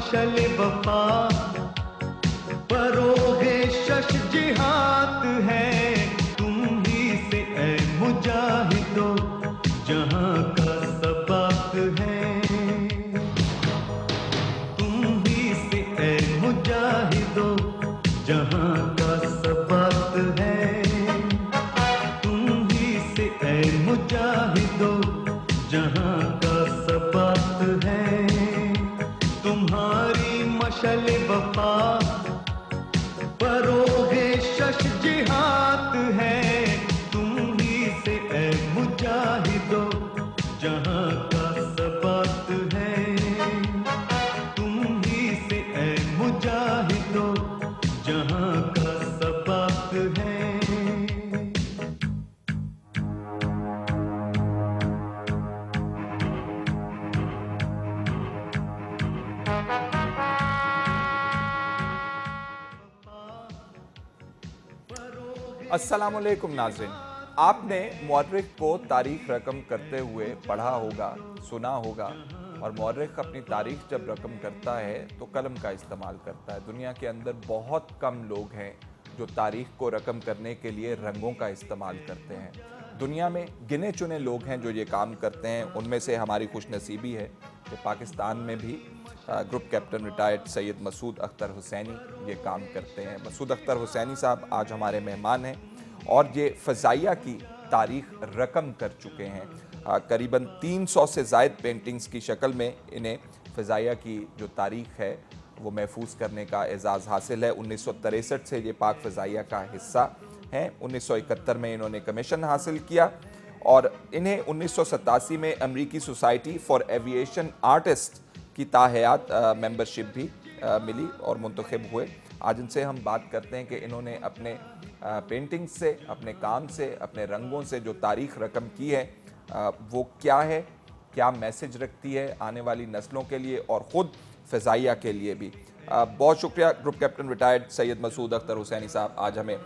मशल वफा परोगे शश जिहाद है तुम ही से ऐ मुजाहिदो जहां का सबक है तुम ही से ऐ मुजाहिदो जहां का सबक है तुम ही से ऐ मुजाहिदो जहां का सबक है तुम्हारी मशल वफा परोगे शश जिहाद है तुम ही से ऐ मुजाहिदो जहां का सबक है तुम ही से ऐ मुजाहिदो जहां का सबक है अस्सलामुअलैकुम नाज़रीन, आपने मौर्रिख को तारीख रकम करते हुए पढ़ा होगा, सुना होगा। और मौर्रिख अपनी तारीख जब रकम करता है तो कलम का इस्तेमाल करता है। दुनिया के अंदर बहुत कम लोग हैं जो तारीख को रकम करने के लिए रंगों का इस्तेमाल करते हैं। दुनिया में गिने चुने लोग हैं जो ये काम करते हैं। उनमें से हमारी खुशनसीबी है कि पाकिस्तान में भी group captain retired Syed Masood Akhtar Husaini ये काम करते हैं। मसूद अख्तर हुसैनी साहब आज हमारे मेहमान हैं और ये फ़ज़ाइया की तारीख रकम कर चुके हैं। करीबन 300 से ज़ायद पेंटिंग्स की शक्ल में इन्हें फ़ज़ाइया की जो तारीख है वो महफूज करने का एज़ाज़ हासिल है। 1963 से ये पाक फ़ज़ाइया का हिस्सा हैं। 1971 में इन्होंने कमीशन हासिल किया और इन्हें 1987 में अमरीकी सोसाइटी फॉर एविएशन आर्टिस्ट की ताहयात मेंबरशिप भी मिली और मुंतखब हुए। आज इनसे हम बात करते हैं कि इन्होंने अपने पेंटिंग से, अपने काम से, अपने रंगों से जो तारीख रकम की है वो क्या है, क्या मैसेज रखती है आने वाली नस्लों के लिए और ख़ुद फ़ज़ाइया के लिए भी। बहुत शुक्रिया group captain retired Syed Masood Akhtar Husaini साहब आज हमें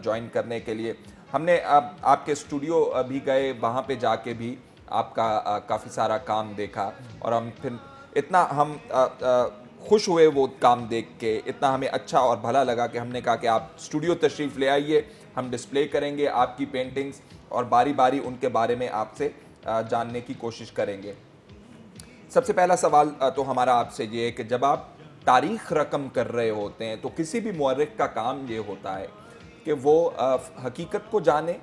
ज्वाइन करने के लिए। हमने आपके स्टूडियो भी गए, वहाँ पे जाके भी आपका काफ़ी सारा काम देखा और हम फिर इतना हम खुश हुए वो काम देख के, इतना हमें अच्छा और भला लगा कि हमने कहा कि आप स्टूडियो तशरीफ़ ले आइए, हम डिस्प्ले करेंगे आपकी पेंटिंग्स और बारी बारी उनके बारे में आपसे जानने की कोशिश करेंगे। सबसे पहला सवाल तो हमारा आपसे ये है कि जब आप तारीख़ रकम कर रहे होते हैं तो किसी भी मौर्रिख का काम ये होता है कि वो हकीकत को जाने,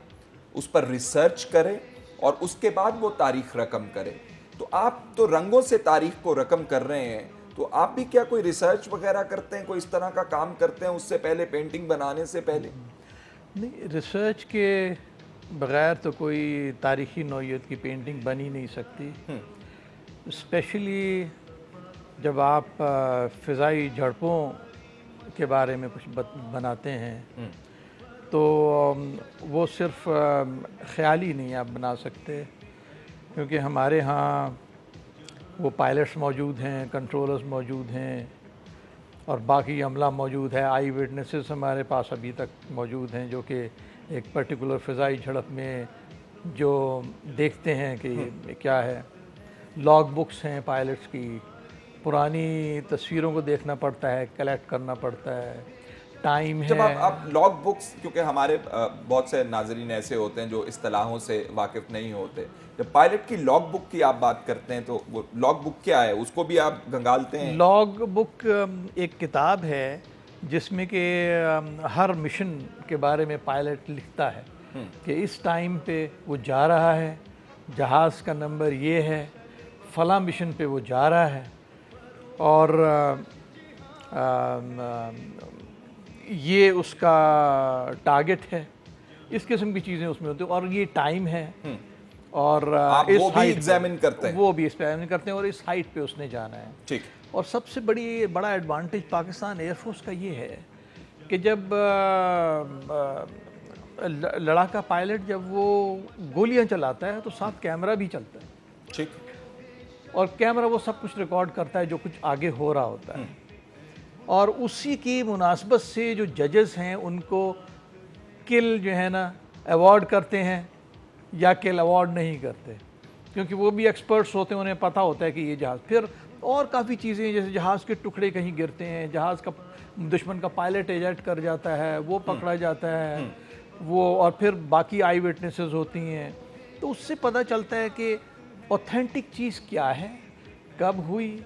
उस पर रिसर्च करे और उसके बाद वो तारीख़ रकम करे। तो आप तो रंगों से तारीख को रकम कर रहे हैं, तो आप भी क्या कोई रिसर्च वगैरह करते हैं, कोई इस तरह का काम करते हैं उससे पहले, पेंटिंग बनाने से पहले? नहीं, रिसर्च के बग़ैर तो कोई तारीख़ी नौइयत की पेंटिंग बन ही नहीं सकती। स्पेशली जब आप फ़िज़ाई झड़पों के बारे में कुछ बनाते हैं तो वो सिर्फ़ ख़याली नहीं आप बना सकते, क्योंकि हमारे यहाँ वो पायलट्स मौजूद हैं, कंट्रोलर्स मौजूद हैं और बाकी अमला मौजूद है। आई विटनेसेस हमारे पास अभी तक मौजूद हैं जो कि एक पर्टिकुलर फ़िज़ाई झड़प में जो देखते हैं कि क्या है। लॉग बुक्स हैं पायलट्स की, पुरानी तस्वीरों को देखना पड़ता है, कलेक्ट करना पड़ता है, टाइम है। जब आप लॉग बुक्स, क्योंकि हमारे बहुत से नाज़रीन ऐसे होते हैं जो इस्तिलाहों से वाकिफ़ नहीं होते, जब पायलट की लॉग बुक की आप बात करते हैं तो वो लॉग बुक क्या है, उसको भी आप गंगालते हैं? लॉग बुक एक किताब है जिसमें कि हर मिशन के बारे में पायलट लिखता है कि इस टाइम पे वो जा रहा है, जहाज़ का नंबर ये है, फ़लाँ मिशन पे वो जा रहा है और ये उसका टारगेट है। इस किस्म की चीज़ें उसमें होती हैं और ये टाइम है और आप इस वो भी एग्जामिन करते हैं? वो भी एग्जामिन करते हैं और इस हाइट पे उसने जाना है। ठीक। और सबसे बड़ा एडवांटेज पाकिस्तान एयरफोर्स का ये है कि जब लड़ाका पायलट जब वो गोलियां चलाता है तो साथ कैमरा भी चलता है। ठीक। और कैमरा वो सब कुछ रिकॉर्ड करता है जो कुछ आगे हो रहा होता है। और उसी की मुनासबत से जो जजेस हैं उनको किल जो है ना अवार्ड करते हैं या किल अवार्ड नहीं करते, क्योंकि वो भी एक्सपर्ट्स होते हैं, उन्हें पता होता है कि ये जहाज़। फिर और काफ़ी चीज़ें हैं, जैसे जहाज़ के टुकड़े कहीं गिरते हैं, जहाज़ का दुश्मन का पायलट एजर्ट कर जाता है, वो पकड़ा जाता है, वो, और फिर बाकी आई विटनेसेस होती हैं, तो उससे पता चलता है कि ऑथेंटिक चीज़ क्या है, कब हुई,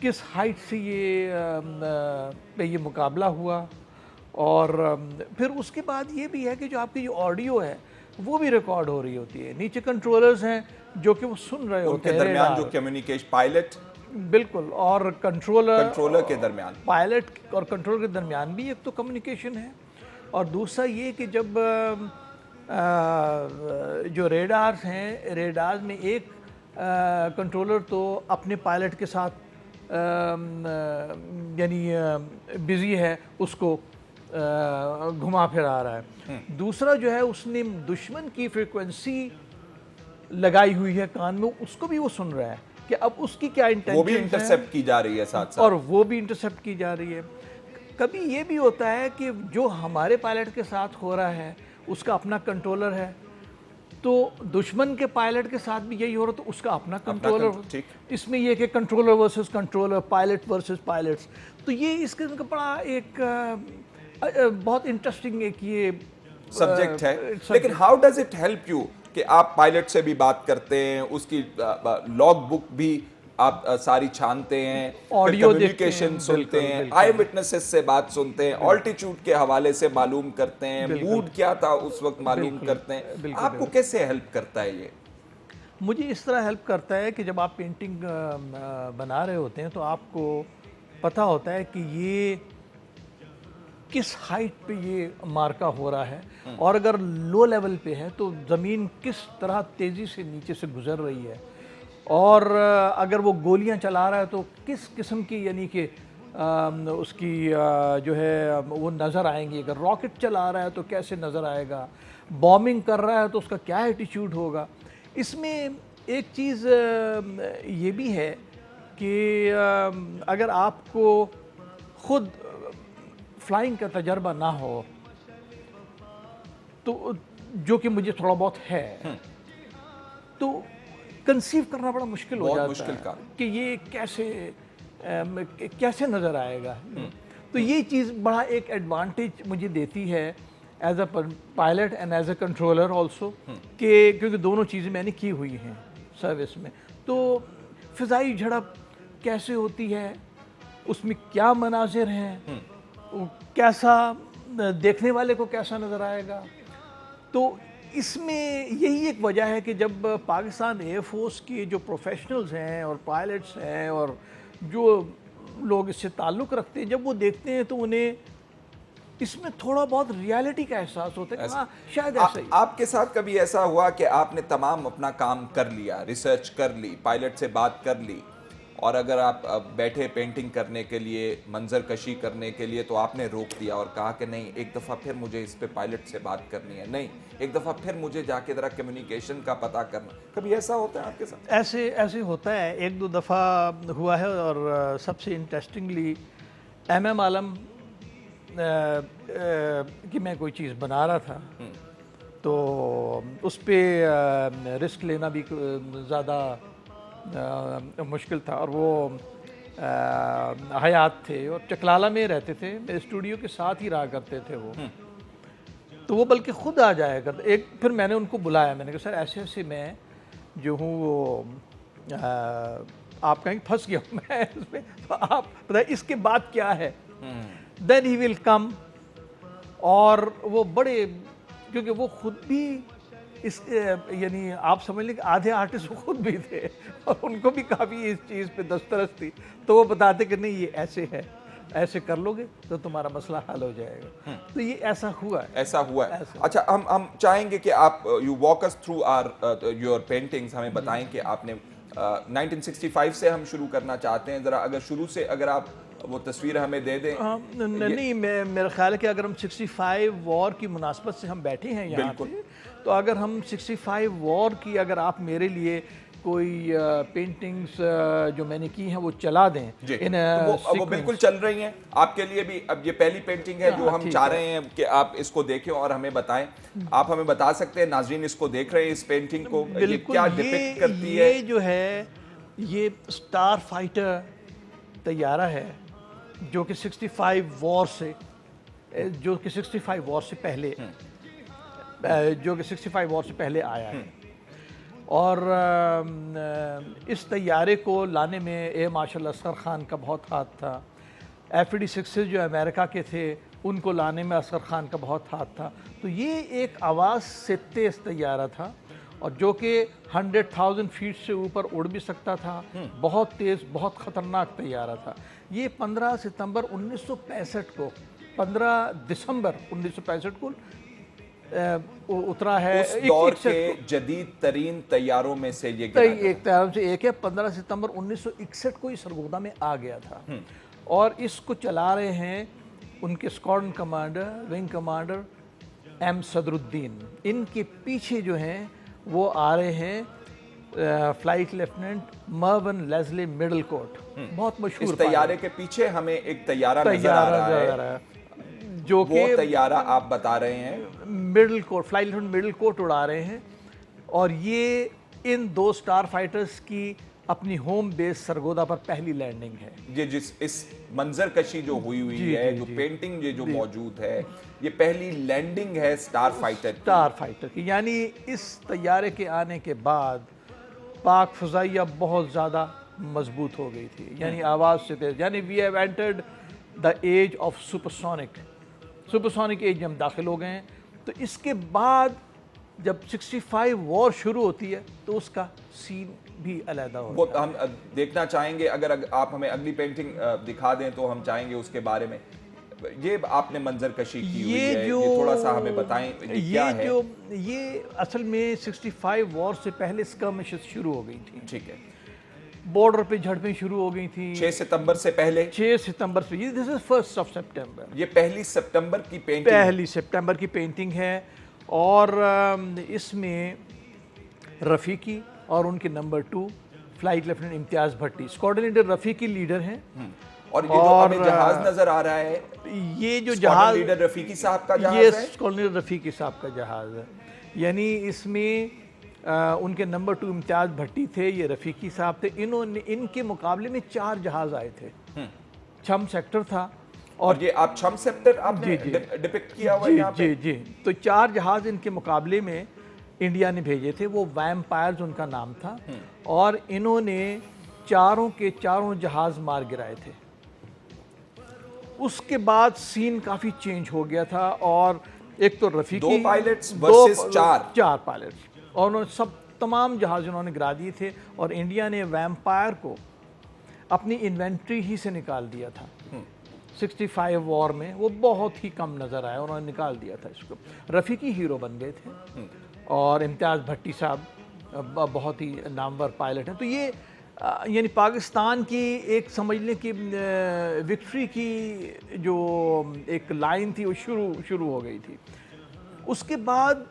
किस हाइट से ये मुकाबला हुआ, और फिर उसके बाद ये भी है कि जो आपकी जो ऑडियो है वो भी रिकॉर्ड हो रही होती है, नीचे कंट्रोलर्स हैं जो कि वो सुन रहे होते उनके हैं, दरमियान जो radar। कम्युनिकेशन पायलट बिल्कुल, और कंट्रोलर के दरमियान, पायलट और कंट्रोलर के दरमियान भी एक तो कम्युनिकेशन है, और दूसरा ये कि जब जो रेडार्स हैं, रेडार्स में एक कंट्रोलर तो अपने पायलट के साथ यानी बिजी है, उसको घुमा फिरा रहा है, दूसरा जो है उसने दुश्मन की फ्रीक्वेंसी लगाई हुई है कान में, उसको भी वो सुन रहा है कि अब उसकी क्या इंटेंशन, वो भी इंटरसेप्ट की जा रही है साथ साथ, और वो भी इंटरसेप्ट की जा रही है। कभी ये भी होता है कि जो हमारे पायलट के साथ हो रहा है उसका अपना कंट्रोलर है, तो दुश्मन के पायलट के साथ भी यही हो रहा, तो उसका अपना कंट्रोलर। ठीक। इसमें ये कि controller versus controller, pilot versus pilots, तो ये इसके का बड़ा एक बहुत इंटरेस्टिंग एक ये सब्जेक्ट है। लेकिन how does it help you कि आप पायलट से भी बात करते हैं, उसकी लॉग बुक भी आप सारी छानते हैं, ऑडियो कम्युनिकेशन सुनते हैं, आई विटनेसेस से बात सुनते हैं, ऑल्टीट्यूड के हवाले से मालूम करते हैं, मूड क्या था उस वक्त मालूम करते हैं, आपको कैसे हेल्प करता है ये? मुझे इस तरह हेल्प करता है कि जब आप पेंटिंग बना रहे होते हैं तो आपको पता होता है कि ये किस हाइट पे ये मार्का हो रहा है, और अगर लो लेवल पे है तो ज़मीन किस तरह तेज़ी से नीचे से गुजर रही है, और अगर वो गोलियां चला रहा है तो किस किस्म की, यानी कि उसकी जो है वो नज़र आएंगी, अगर रॉकेट चला रहा है तो कैसे नज़र आएगा, बॉम्बिंग कर रहा है तो उसका क्या एटीट्यूड होगा। इसमें एक चीज़ ये भी है कि अगर आपको खुद फ्लाइंग का तजर्बा ना हो, तो जो कि मुझे थोड़ा बहुत है, तो कंसीव करना बड़ा मुश्किल हो जाता है कि ये कैसे नज़र आएगा। तो ये चीज़ बड़ा एक एडवांटेज मुझे देती है as a pilot and as a controller also, कि क्योंकि दोनों चीज़ें मैंने की हुई हैं सर्विस में। तो फ़िज़ाई झड़प कैसे होती है, उसमें क्या मनाजिर हैं, कैसा देखने वाले को कैसा नज़र आएगा, तो इसमें यही एक वजह है कि जब पाकिस्तान एयरफोर्स के जो प्रोफेशनल्स हैं और पायलट्स हैं और जो लोग इससे ताल्लुक़ रखते हैं, जब वो देखते हैं तो उन्हें इसमें थोड़ा बहुत रियलिटी का एहसास होता है कि हाँ शायद ऐसा ही। आपके साथ कभी ऐसा हुआ कि आपने तमाम अपना काम कर लिया, रिसर्च कर ली, पायलट से बात कर ली, और अगर आप बैठे पेंटिंग करने के लिए, मंजर कशी करने के लिए, तो आपने रोक दिया और कहा कि नहीं, एक दफ़ा फिर मुझे इस पे पायलट से बात करनी है, नहीं एक दफ़ा फिर मुझे जाके ज़रा कम्युनिकेशन का पता करना, कभी ऐसा होता है आपके साथ? ऐसे होता है, एक दो दफ़ा हुआ है, और सबसे इंटरेस्टिंगली MM आलम कि मैं कोई चीज़ बना रहा था, तो उस पर रिस्क लेना भी ज़्यादा मुश्किल था, और वो हयात थे और चकलाला में रहते थे, मेरे स्टूडियो के साथ ही रहा करते थे वो, तो वो बल्कि ख़ुद आ जाया करते। फिर मैंने उनको बुलाया, मैंने कहा सर ऐसे ऐसे मैं जो हूँ वो आप कहीं फंस गया हूँ मैं इसमें, तो आप बताइए इसके बाद क्या है। देन ही विल कम, और वो बड़े, क्योंकि वो खुद भी इस यानी आप समझ लें कि आधे आर्टिस्ट वो खुद भी थे, और उनको भी काफ़ी इस चीज़ पे दस्तरस थी, तो वो बताते कि नहीं ये ऐसे है, ऐसे कर लोगे तो तुम्हारा मसला हल हो जाएगा। तो ये ऐसा हुआ है। अच्छा, हम चाहेंगे कि आप you walk us through your paintings, हमें बताएं कि आपने 1965 से हम शुरू करना चाहते हैं, ज़रा अगर शुरू से अगर आप वो तस्वीर हमें दे दें। नहीं, मेरा ख्याल है कि अगर हम 65 वॉर की मुनासबत से हम बैठे हैं यहाँ पे, तो अगर हम 65 वॉर की, अगर आप मेरे लिए कोई पेंटिंग्स जो मैंने की हैं वो चला दें, तो वो बिल्कुल चल रही हैं आपके लिए भी। अब ये पहली पेंटिंग है जो हम चाह रहे हैं कि आप इसको देखें और हमें बताएं। आप हमें बता सकते हैं, नाज़रीन इसको देख रहे हैं इस पेंटिंग को, ये क्या डिपिक्ट करती है? ये जो है ये स्टार फाइटर तैयारा है जो कि 65 वॉर से पहले आया है। और इस तैयारे को लाने में एयर मार्शल असगर ख़ान का बहुत हाथ था। F-86 जो अमेरिका के थे उनको लाने में असगर ख़ान का बहुत हाथ था। तो ये एक आवाज़ से तेज़ तैयारा था और जो कि 100,000 फीट से ऊपर उड़ भी सकता था। बहुत तेज़, बहुत ख़तरनाक तैयारा था। ये 15 सितंबर 1965 को 15 दिसंबर 1965 को उतरा है। उस दौर के जदीद तरीन तैयारों में से ये एक तैयारों से एक है। 15 सितंबर 1961 को ये सरगोदा में आ गया था और इसको चला रहे हैं उनके squadron commander, wing commander M Sadruddin. इनके पीछे जो हैं वो आ रहे हैं flight lieutenant Mervyn Leslie Middlecoat, बहुत मशहूर। इस तैयारे के पीछे हमें एक तैयारा नजर आ रहा है जो वो तैयारा आप बता रहे हैं मिडलकोट, फ्लाइट लेफ्टिनेंट मिडलकोट उड़ा रहे हैं। और ये इन दो स्टार फाइटर्स की अपनी होम बेस सरगोदा पर पहली लैंडिंग है। ये जिस इस मंजर कशी जो हुई है, जो पेंटिंग जो मौजूद है, ये पहली लैंडिंग है स्टार फाइटर की। यानी इस तैयारे के आने के बाद पाक फ़ज़ाइया बहुत ज़्यादा मजबूत हो गई थी। यानी आवाज़ से तेज़, यानी we have entered the age of supersonic age में हम दाखिल हो गए हैं। तो इसके बाद जब 65 वॉर शुरू होती है तो उसका सीन भी अलग होता है। हम देखना चाहेंगे, अगर आप हमें अगली पेंटिंग दिखा दें तो हम चाहेंगे उसके बारे में। ये आपने मंजर कशी की हुई है, ये थोड़ा सा हमें बताएं ये क्या है। ये असल में 65 वॉर से पहले स्कर्मिशेस शुरू हो गई थी। ठीक है, बॉर्डर पे झड़पें शुरू हो गई थी 6 सितंबर से पहले। 6 सितंबर से, ये दिस इज 1 सितंबर। ये पहली सितंबर की पेंटिंग है। और इसमें रफ़ीकी और उनके नंबर 2 फ्लाइट लेफ्टिनेंट इम्तियाज़ भट्टी, स्क्वाड्रन लीडर रफ़ीकी लीडर हैं। और ये जो हमें जहाज नजर आ रहा है, ये जो जहाज लीडर रफ़ीकी साहब का जहाज ये है, स्क्वाड्रन लीडर रफ़ीकी साहब का जहाज है। यानी इसमें उनके नंबर 2 इम्तियाज़ भट्टी थे, ये रफ़ीकी साहब थे। इनके मुकाबले में 4 जहाज आए थे। छम सेक्टर था और ये आप छम सेक्टर आपने डिपिक्ट किया हुआ है यहाँ पे। जी। तो 4 जहाज इनके मुकाबले में इंडिया ने भेजे थे। वो वैम्पायर्स उनका नाम था और इन्होंने चारों के चारों जहाज मार गिराए थे। उसके बाद सीन काफ़ी चेंज हो गया था और एक तो रफ़ीकी 2 पायलट्स वर्सेस 4 पायलट्स, और उन्होंने तमाम जहाज उन्होंने गिरा दिए थे। और इंडिया ने वैम्पायर को अपनी इन्वेंट्री ही से निकाल दिया था। 65 वॉर में वो बहुत ही कम नज़र आया, उन्होंने निकाल दिया था इसको। रफ़ीकी हीरो बन गए थे और इम्तियाज़ भट्टी साहब बहुत ही नामवर पायलट हैं। तो ये यानी पाकिस्तान की एक समझ लें कि विक्ट्री की जो एक लाइन थी वो शुरू हो गई थी। उसके बाद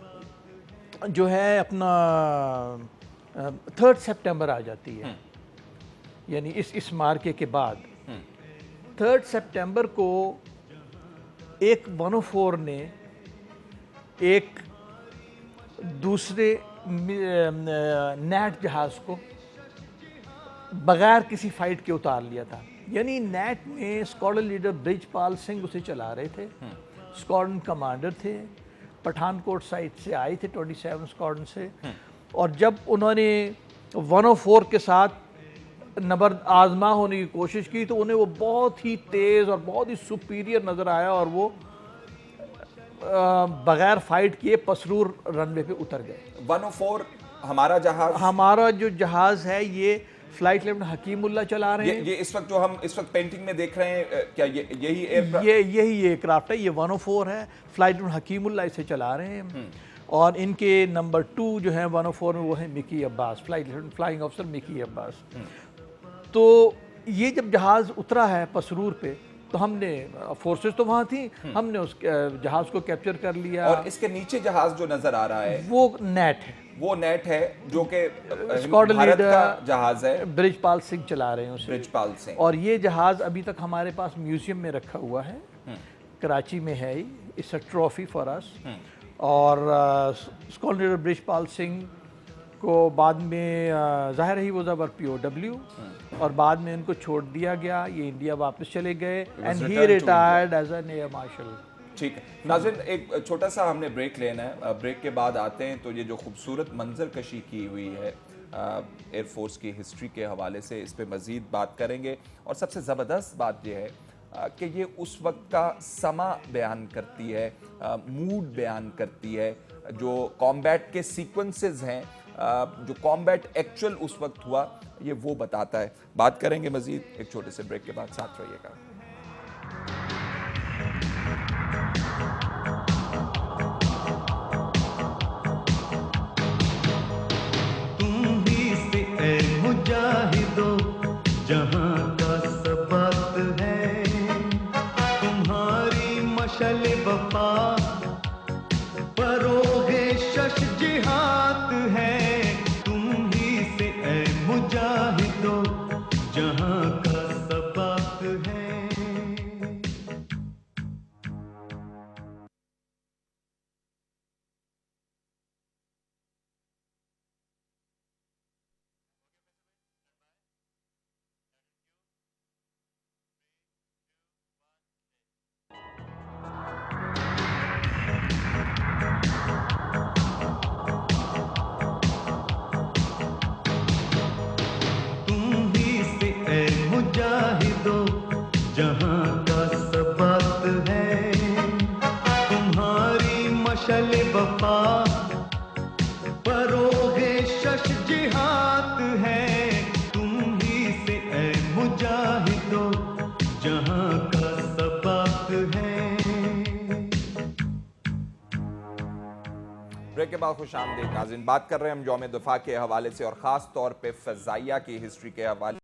जो है अपना 3 सितंबर आ जाती है। यानी इस मार्के के बाद 3 सितंबर को एक 104 ने एक दूसरे नेट जहाज़ को बगैर किसी फाइट के उतार लिया था। यानी नेट में स्क्वाड्रन लीडर ब्रिजपाल सिंह उसे चला रहे थे, स्क्वाड्रन कमांडर थे, पठानकोट साइड से आए थे 27 स्क्वाड्रन से। और जब उन्होंने 104 के साथ नबर आजमा होने की कोशिश की तो उन्हें वो बहुत ही तेज़ और बहुत ही सुपीरियर नज़र आया और वो बगैर फाइट किए पसरूर रनवे पे उतर गए। 104 हमारा जो जहाज़ है ये फ्लाइट लेफ्टिनेंट हकीमुल्लाह चला रहे हैं। ये इस वक्त जो हम इस वक्त पेंटिंग में देख रहे हैं, क्या यही एयरक्राफ्ट? यही एयरक्राफ्ट है। ये 104 है, फ्लाइट लेफ्टिनेंट हकीमुल्लाह इसे चला रहे हैं। और इनके नंबर 2 जो है 104 में वो है Mickey Abbas, flight lieutenant flying officer Mickey Abbas. तो ये जब जहाज़ उतरा है पसरूर पे तो हमने फोर्सेस तो वहाँ थी, हमने उस जहाज़ को कैप्चर कर लिया। और इसके नीचे जहाज़ जो नज़र आ रहा है वो नेट है जो कि स्क्वाड्रन भारत का जहाज़ है, ब्रिजपाल सिंह चला रहे हैं उसे। ब्रिजपाल सिंह। और ये जहाज़ अभी तक हमारे पास म्यूजियम में रखा हुआ है, कराची में है। It's a trophy for us. और स्क्वाड्रन लीडर ब्रिजपाल सिंह को बाद में ज़ाहिर ही वो ज़बर POW और बाद में उनको छोड़ दिया गया, ये इंडिया वापस चले गए and he retired as an air marshal. ठीक है नाज़रीन, एक छोटा सा हमने ब्रेक लेना है। ब्रेक के बाद आते हैं तो ये जो खूबसूरत मंजर कशी की हुई है एयरफोर्स की हिस्ट्री के हवाले से, इस पे मज़ीद बात करेंगे। और सबसे ज़बरदस्त बात यह है कि ये उस वक्त का समा बयान करती है, मूड बयान करती है, जो कॉम्बैट के सीक्वेंसेस हैं, जो कॉम्बैट एक्चुअल उस वक्त हुआ, ये वो बताता है। बात करेंगे मज़ीद एक छोटे से ब्रेक के बाद, साथ रहिएगा। मुजाहिदो जहां का सबक है, तुम्हारी मशल वफा परोगे शश जिहाद है, तुम ही से ए मुजाहिदो जहां का सबक है। जहां का सबक है, तुम्हारी मशल वफा परोगे शश जिहाद है, तुम ही से ए मुजाहिदो जहां का सबक है। ब्रेक के बाद खुश आमदीद नाज़रीन, बात कर रहे हैं हम यौम दफ़ा के हवाले से और ख़ास तौर पे फ़ज़ाइया की हिस्ट्री के हवाले